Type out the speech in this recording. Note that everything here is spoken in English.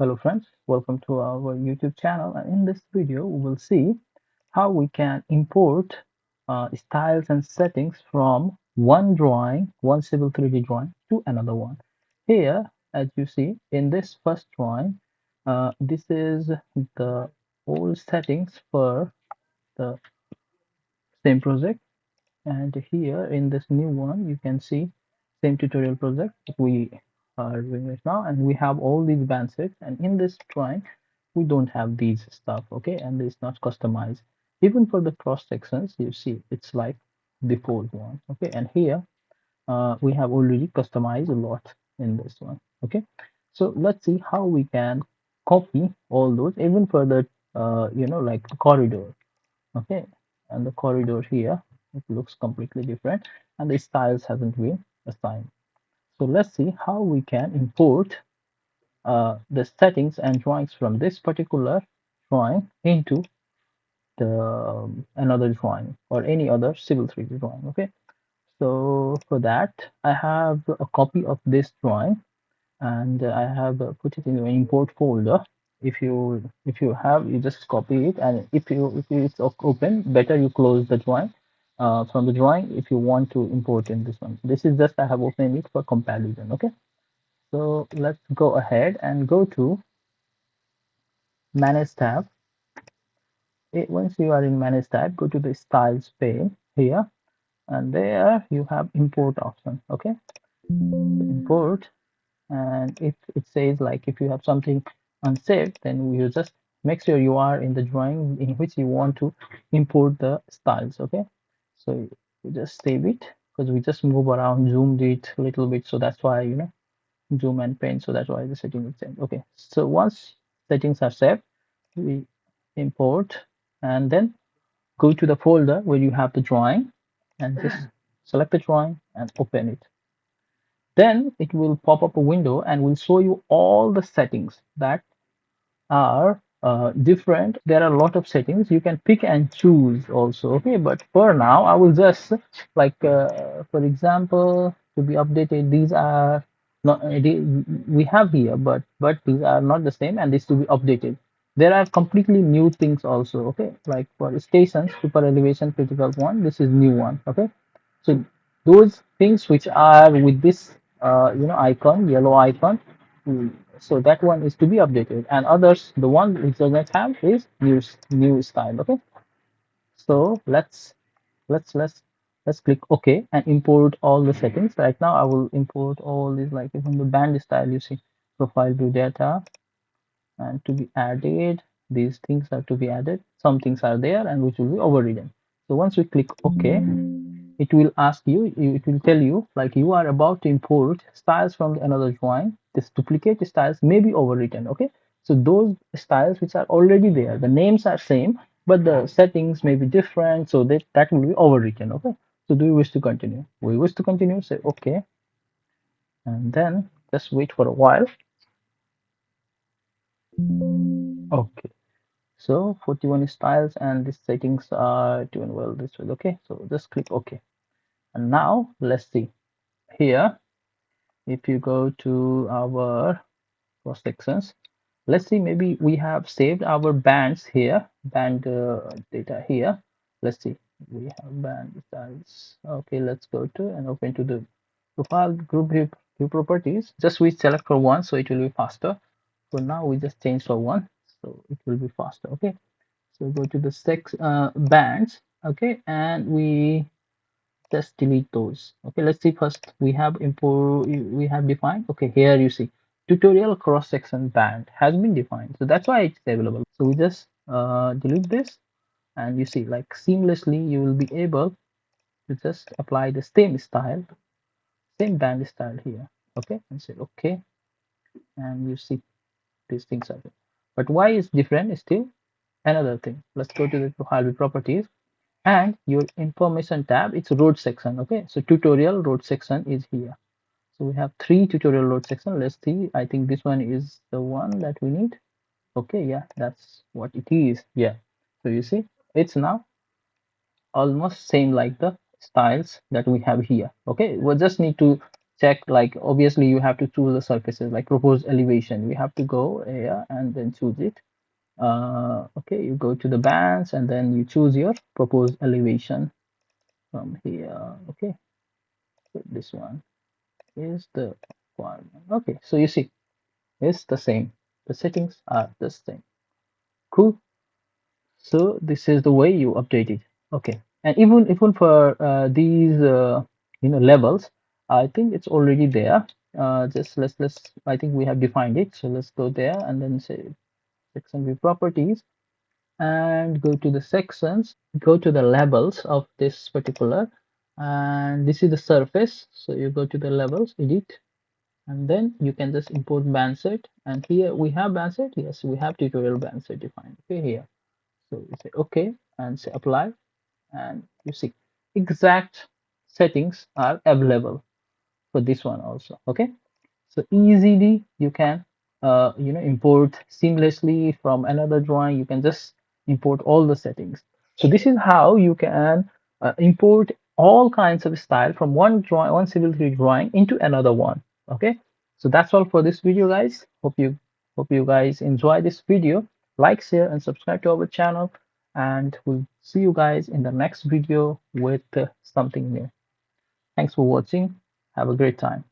Hello friends, welcome to our YouTube channel, and in this video we will see how we can import styles and settings from one drawing, one civil 3D drawing to another one. Here, as you see in this first drawing, this is the old settings for the same project, and here in this new one you can see same tutorial project that we are doing right now, and we have all these band sets, and in this drawing we don't have these stuff, okay, and it's not customized. Even for the cross sections you see it's like default one, okay, and here we have already customized a lot in this one, okay. So let's see how we can copy all those even for the like the corridor, okay, and the corridor here it looks completely different and the styles hasn't been assigned. So let's see how we can import the settings and drawings from this particular drawing into the another drawing or any other civil 3D drawing, okay. So for that I have a copy of this drawing, and I have put it in the import folder. If you have, you just copy it, and if it's open, better you close the drawing from the drawing if you want to import in this one. This is just I have opened it for comparison, okay. So let's go ahead and go to manage tab. Once you are in manage tab, go to the styles pane here, and there you have import option, okay. Import, and if it says like if you have something unsaved, then you just make sure you are in the drawing in which you want to import the styles, okay. So you just save it, because we just move around, zoomed it a little bit, so that's why zoom and pen, so that's why the setting is saved, okay. So once settings are saved, we import, and then go to the folder where you have the drawing, and just select the drawing and open it. Then it will pop up a window and will show you all the settings that are different. There are a lot of settings you can pick and choose also, okay, but for now I will just like for example, to be updated, these are not we have here, but these are not the same, and this to be updated. There are completely new things also, okay, like for stations, super elevation, critical one, this is new one, okay. So those things which are with this icon, yellow icon, mm, so that one is to be updated, and others, the one which doesn't have, is new style, okay. So let's click OK and import all the settings. Right now I will import all these, like from the band style, you see profile view data, and to be added, these things are to be added, some things are there and which will be overridden. So once we click OK, it will ask you, it will tell you like you are about to import styles from another drawing. This duplicate styles may be overwritten, okay. So those styles which are already there, the names are same, but the settings may be different, so that will be overwritten, okay. So do you wish to continue? We wish to continue, say okay, and then just wait for a while. Okay, so 41 styles and these settings are doing well this way, okay. So just click OK, and now let's see here. If you go to our cross sections, let's see, maybe we have saved our bands here, band data here. Let's see, we have band styles, okay. Let's go to and open to the profile view properties. Just we select for one, so it will be faster. So now we just change for one, so it will be faster, okay. So go to the bands, okay, and we just delete those, okay. Let's see, first we have import, we have defined, okay. Here you see tutorial cross section band has been defined, so that's why it's available. So we just delete this, and you see like seamlessly you will be able to just apply the same style, same band style here, okay, and say okay, and you see these things are there. But why is different is still another thing. Let's go to the profile properties, and your information tab, it's road section, okay. So tutorial road section is here. So we have three tutorial road section. Let's see, I think this one is the one that we need, okay. Yeah, that's what it is, yeah. So you see it's now almost same like the styles that we have here, okay. We just need to check, like obviously you have to choose the surfaces like proposed elevation. We have to go here and then choose it. Okay, you go to the bands and then you choose your proposed elevation from here. Okay, so this one is the requirement. Okay, so you see it's the same. The settings are the same. Cool. So this is the way you update it. Okay, and even for these levels, I think it's already there. Just let's I think we have defined it. So let's go there and then say section view properties and go to the sections, go to the levels of this particular, and this is the surface. So you go to the levels, edit, and then you can just import band set. And here we have band set. Yes, we have tutorial band set defined. Okay, here. So you say OK and say apply, and you see exact settings are available for this one also. Okay, so easily you can import seamlessly from another drawing. You can just import all the settings. So this is how you can import all kinds of style from one drawing, one civil 3D drawing into another one. Okay, so that's all for this video, guys. Hope you guys enjoy this video. Like, share, and subscribe to our channel, and we'll see you guys in the next video with something new. Thanks for watching. Have a great time.